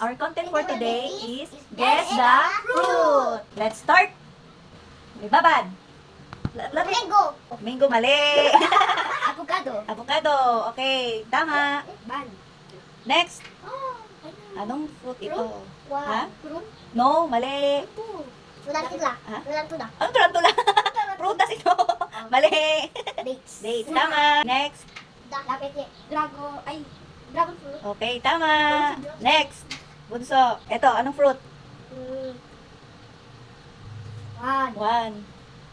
Our content for today is Guess the Fruit. Let's start. May babad. Mango. Mango, mali. Avocado. Avocado. Okay, tama. Ban. Next. Anong fruit ito? Ha? Fruit. No, mali. Tarantula. Ha? Tarantula. Anong tarantula? Prutas ito. Mali. Dates. Dates, tama. Next. Lapit niya. Dragon fruit. Okay, tama. Next. Bunso. Ito, anong fruit? One. 1,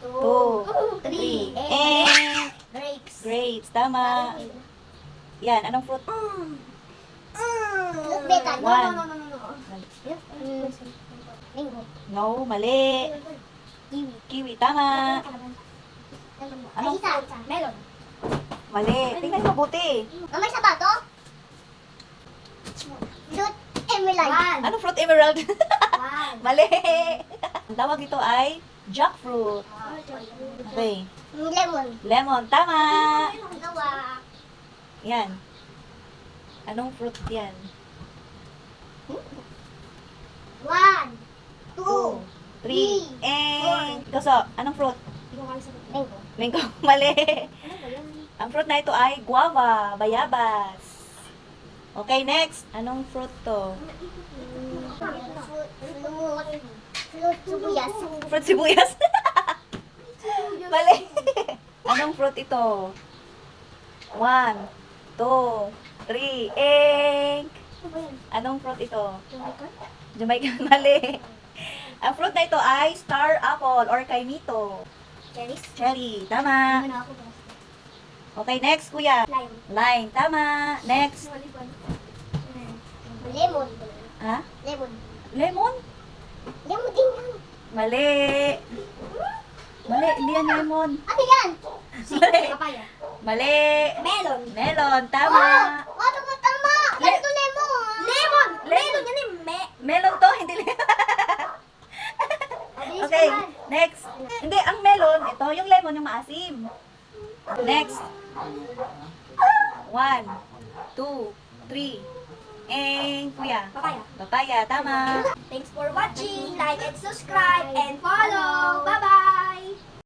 2, 3. And Grapes. grapes, tama. Yan, anong fruit? Beta. One. Mango. No, mali. Kiwi. Kiwi, tama. Anong Isa. Melon. Mali. Tingnan mabuti. May sapato? Fruit. Emerald. One. Anong fruit emerald? One. Mali. Ang tawag ito ay jackfruit. Okay. Lemon. Lemon, tama. Dalawa. Yan. Anong fruit yan? 1, 2, 2, 3, and... Ikaso, anong fruit? Mango. Mango, mali. Ang fruit na ito ay guava, bayabas. Okay, next. Anong fruit to? Fruit sibuyas. Fruit sibuyas. Mali. Anong fruit ito? 1, 2, 3, and... Anong fruit ito? Jamaican, mali. Ang fruit na ito ay star apple or kaimito. Cherries. Cherry, tama. Ano ako ba? Okay, next, kuya. Lime. Lime, tama. Next. Lemon. Ha? Lemon. Lemon? Lemon din yan. Mali. Mali, hindi yan lemon. Ano yan? Mali. Papaya. Mali. Melon. Melon, tama. Ano ba tama? Ito lemon. Lemon. Melon yan eh. Melon to, hindi lemon. Okay, next. Hindi, ang melon, ito, yung lemon, yung maasim. Next. 1, 2, 3, and kuya. Papaya. Papaya, tama. Thanks for watching. Like and subscribe and follow. Bye-bye.